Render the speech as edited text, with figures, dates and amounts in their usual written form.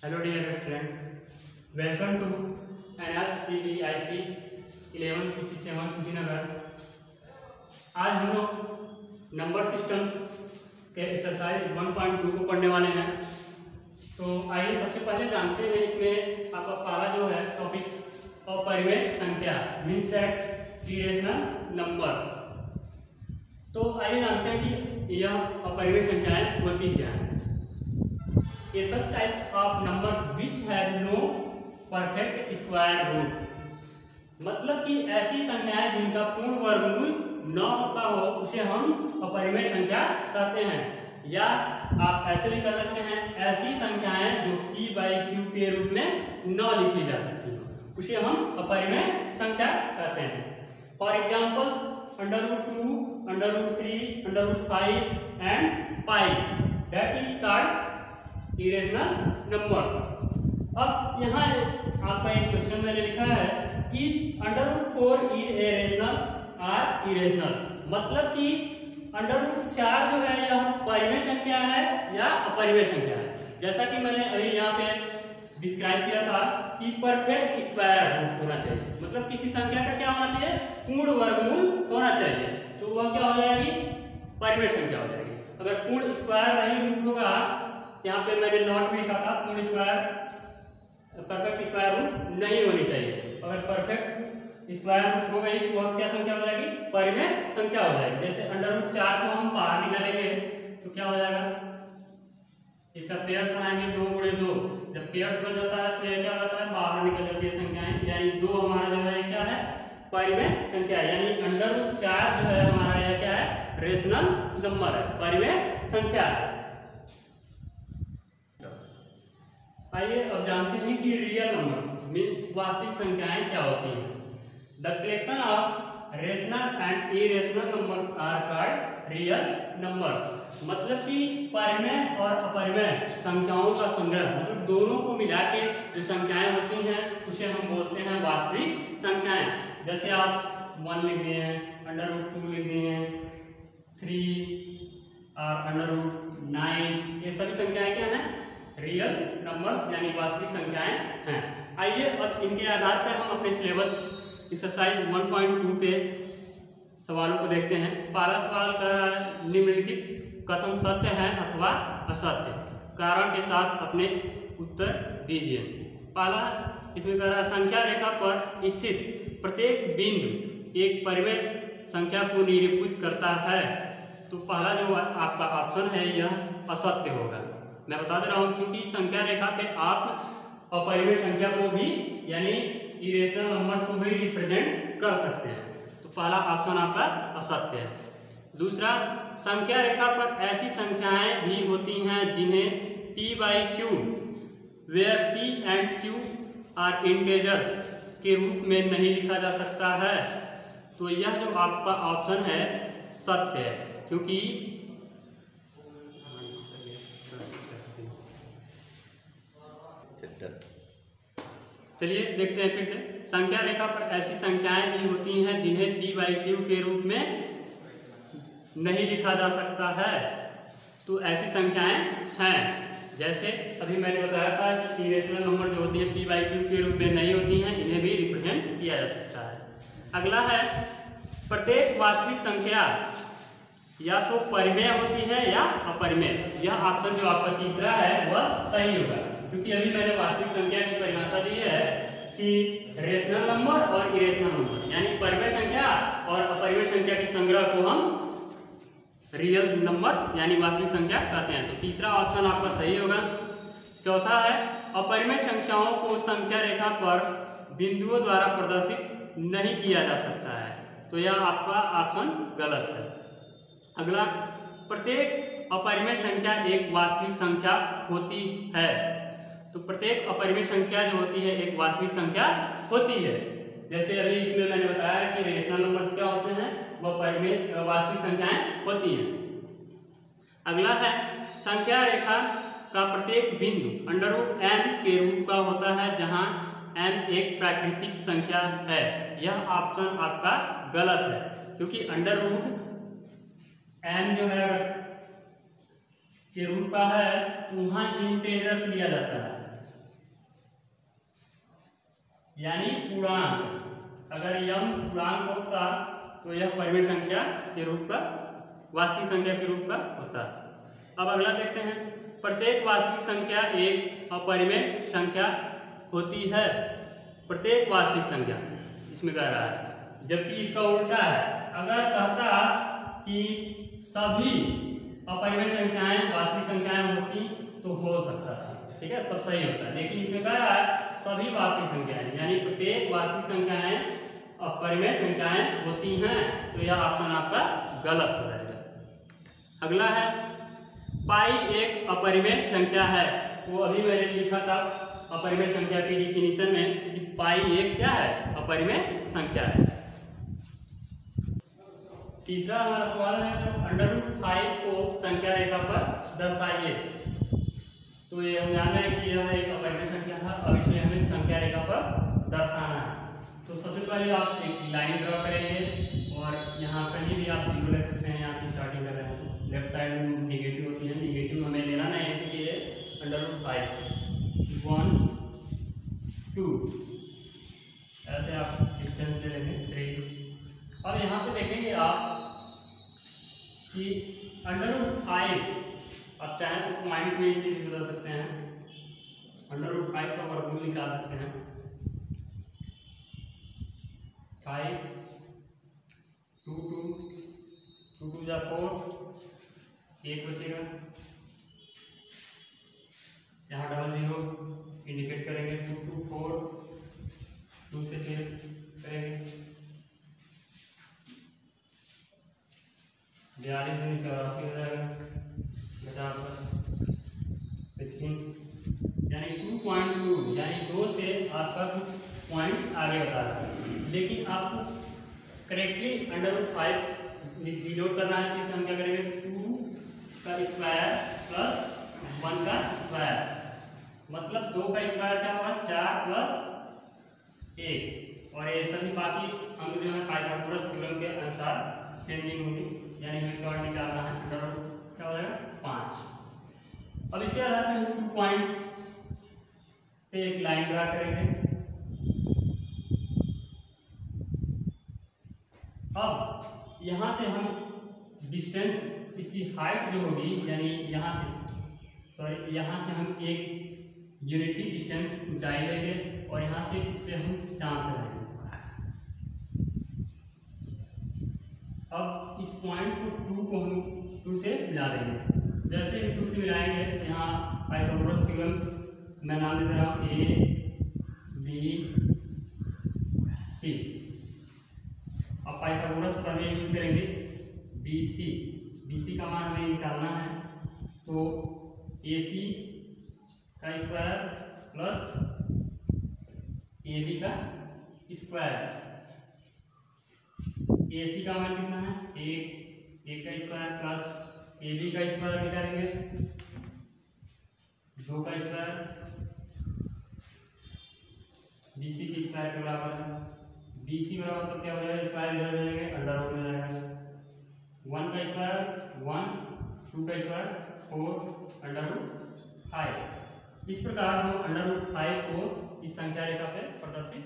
Hello dear friend, welcome to NSCBIC 1167 Kushinagar. आज हम लोग नंबर सिस्टम के एक्सरसाइज 1.2 को पढ़ने वाले हैं। तो आइए सबसे पहले जानते हैं इसमें आपका पहला जो है टॉपिक अपरिमेय संख्या मीन्स दैट इरेशनल नंबर। तो आइए जानते हैं कि यह अपरिमेय संख्याएं होती क्या है। A such type of number which have no perfect square root, मतलब कि ऐसी संख्याएं जिनका पूर्ण वर्गमूल न होता हो उसे हम अपरिमेय संख्या कहते हैं। या आप ऐसे भी कह सकते हैं ऐसी संख्याएं जो p बाई q के रूप में न लिखी जा सकती हो उसे हम अपरिमेय संख्या कहते हैं। For examples √2, √3, √5 and pi that is called irrational number. अब यहाँ आपका एक क्वेश्चन मैंने लिखा है इज √4 इज रेशनल और इरेशनल, मतलब कि √4 जो है यह परिमेय संख्या है या अपरिमेय संख्या है। जैसा कि मैंने अभी यहाँ पे डिस्क्राइब किया था कि परफेक्ट स्क्वायर रूट होना चाहिए, मतलब किसी संख्या का क्या होना चाहिए, पूर्ण वर्गमूल होना चाहिए, तो वह क्या हो जाएगी, परिमेय संख्या हो जाएगी। अगर पूर्ण स्क्वायर नहीं रूट होगा, यहाँ पे मैंने नॉट भी लिखा था पूर्ण स्क्वायर परफेक्ट स्क्वायर रूट नहीं होनी चाहिए। अगर परफेक्ट स्क्वायर रूट हो गई तो वह क्या संख्या हो जाएगी, परिमेय संख्या हो जाएगी। जैसे √4 को हम बाहर निकालेंगे तो क्या हो जाएगा, इसका पेयर्स बनाएंगे 2 × 2, जब पेयर्स बन जाता है तो यह क्या होता है, बाहर निकल जाती है संख्याएं, यानी 2 हमारा जो है क्या है, परिमेय संख्या, यानी √4 जो है हमारा यह क्या है, रेशनल नंबर है, परिमेय संख्या है। आइए अब जानते हैं कि रियल नंबर मीन्स वास्तविक संख्याएं क्या होती हैं। The collection of rational and irrational number are called real number, मतलब कि परिमेय और अपरिमेय संख्याओं का संग्रह, मतलब दोनों को मिला के जो संख्याएं होती हैं उसे हम बोलते हैं वास्तविक संख्याएं। जैसे आप 1 लिख दिए हैं, √2 लिख दिए हैं, 3 और √9, ये सभी संख्याएं क्या हैं, रियल नंबर यानी वास्तविक संख्याएं हैं। आइए अब इनके आधार पर हम अपने सिलेबस एक्सरसाइज 1.2 के सवालों को देखते हैं। पहला सवाल का निम्नलिखित कथन सत्य है अथवा असत्य, कारण के साथ अपने उत्तर दीजिए। पहला इसमें कह रहा है संख्या रेखा पर स्थित प्रत्येक बिंदु एक परिमेय संख्या को निरूपित करता है, तो पहला जो आपका ऑप्शन है यह असत्य होगा। मैं बता दे रहा हूं क्योंकि संख्या रेखा पे आप अपरिमेय संख्या को भी यानी इरेशनल नंबर्स को भी रिप्रेजेंट कर सकते हैं, तो पहला ऑप्शन आपका असत्य है। दूसरा, संख्या रेखा पर ऐसी संख्याएं भी होती हैं जिन्हें p by q where p and q are integers के रूप में नहीं लिखा जा सकता है, तो यह जो आपका ऑप्शन है सत्य है, क्योंकि चलिए देखते हैं फिर से। संख्या रेखा पर ऐसी संख्याएं भी होती हैं जिन्हें p बाई q के रूप में नहीं लिखा जा सकता है, तो ऐसी संख्याएं हैं। जैसे अभी मैंने बताया था कि इरेशनल नंबर जो होती है p बाई q के रूप में नहीं होती हैं, इन्हें भी रिप्रेजेंट किया जा सकता है। अगला है प्रत्येक वास्तविक संख्या या तो परिमेय होती है या अपरिमेय। यह ऑप्शन जो आपका तीसरा है वह सही होगा, क्योंकि अभी मैंने वास्तविक संख्या की परिभाषा दी है कि रेशनल नंबर और इरेशनल नंबर यानी परिमेय संख्या और अपरिमेय संख्या के संग्रह को हम रियल नंबर यानी वास्तविक संख्या कहते हैं, तो तीसरा ऑप्शन आपका सही होगा। चौथा है अपरिमेय संख्याओं को संख्या रेखा पर बिंदुओं द्वारा प्रदर्शित नहीं किया जा सकता है, तो यह आपका ऑप्शन गलत है। अगला, प्रत्येक अपरिमेय संख्या एक वास्तविक संख्या होती है, तो प्रत्येक अपरिमेय संख्या जो होती है एक वास्तविक संख्या होती है। जैसे अभी इसमें मैंने बताया कि रेशनल नंबर्स क्या होते हैं, वह परिमेय वास्तविक संख्याएं होती हैं। अगला है संख्या रेखा का प्रत्येक बिंदु √n के रूप का होता है जहां n एक प्राकृतिक संख्या है। यह ऑप्शन आपका गलत है, क्योंकि √n जो है अगर के रूप का है तो वहां इंटेजर्स लिया जाता है, यानी पूर्णांक। अगर यम पूर्णांक होता तो यह परिमेय संख्या के रूप का, वास्तविक संख्या के रूप का होता। अब अगला देखते हैं, प्रत्येक वास्तविक संख्या एक अपरिमेय संख्या होती है। प्रत्येक वास्तविक संख्या इसमें कह रहा है, जबकि इसका उल्टा है। अगर कहता कि सभी अपरिमेय संख्याएं वास्तविक संख्याएं होती तो हो सकता था, ठीक है, तब सही होता है। लेकिन इसमें कह रहा है सभी वास्तविक संख्याएं, यानी प्रत्येक वास्तविक संख्याएं अपरिमेय संख्याएं होती हैं, तो यह ऑप्शन आपका गलत हो जाएगा। अगला है, पाई एक अपरिमेय संख्या है। तो अभी मैंने लिखा था अपरिमेय संख्या की डिफिनीशन में कि पाई एक क्या है, अपरिमेय संख्या है। तीसरा हमारा सवाल है, जो √5 को संख्या रेखा पर दर्शाइए। तो ये हम जान रहे हैं कि यह एक अपरिमेय संख्या है, अब इसे हमें संख्या रेखा पर दर्शाना है। तो सबसे पहले आप एक लाइन ड्रॉ करेंगे और यहाँ कहीं भी आप जीरो ले सकते हैं। यहाँ से स्टार्टिंग कर रहे हैं, लेफ्ट साइड में निगेटिव होती है, निगेटिव हमें लेना नहीं है क्योंकि ये √5 1 2 ऐसे आप डिस्टेंस ले लेंगे 3। और यहाँ पे देखेंगे आप कि √5 आप चाहें तो पॉइंट में इसे भी बदल सकते हैं, √5 का वर्गमूल निकाल सकते हैं। 5 2 2 2 जा 4, 1 बचेगा। यहाँ डबल जीरो इंडिकेट करेंगे, 2 2 4 2 से फिर करेंगे 42 दूनी 84 हो जाएगा, 50 16, यानी 2.2, यानी 2 से आपका कुछ पॉइंट आगे बता रहा है। लेकिन आपको करेक्टली √5 डिनोट करना है, तो इसे हम क्या करेंगे, 2 का स्क्वायर प्लस 1 का स्क्वायर, मतलब 2 का स्क्वायर क्या होगा, 4 प्लस 1। और ये सभी बाकी अंक जो है पाइथागोरस थ्योरम के अनुसार चेंजिंग होंगी, यानी हमें क्या निकालना है, क्या हो जाएगा 5। अब इसके आधार पर हम 2 पॉइंट पे एक लाइन ड्रा करेंगे। अब यहाँ से हम डिस्टेंस, इसकी हाइट जो होगी, यानी यहाँ से हम एक यूनिटी डिस्टेंस ऊंचाई लेंगे और यहाँ से इस पे हम चांद चलाएंगे। अब इस पॉइंट को 2 को हम 2 से मिला देंगे। जैसे ही 2 से मिलाएंगे, यहाँ पाइथागोरस थ्योरम मैं नाम दे रहा हूँ ABC। अब पाइथागोरस प्रमेय यूज करेंगे, BC का मान हमें निकालना है। तो AC का स्क्वायर प्लस AB का स्क्वायर, AC का मान कितना है, 1 का स्क्वायर प्लस AB का स्क्वायर निकालेंगे, 2 का स्क्वायर BC के स्क्वायर के बराबर है। BC बराबर तो क्या हो जाएगा, स्क्वायर इधर हो जाएंगे, अंडर रूट में जाएगा। 1 का स्क्वायर 1, 2 का स्क्वायर 4, √5। इस प्रकार हम √5 को इस संख्या रेखा पे प्रदर्शित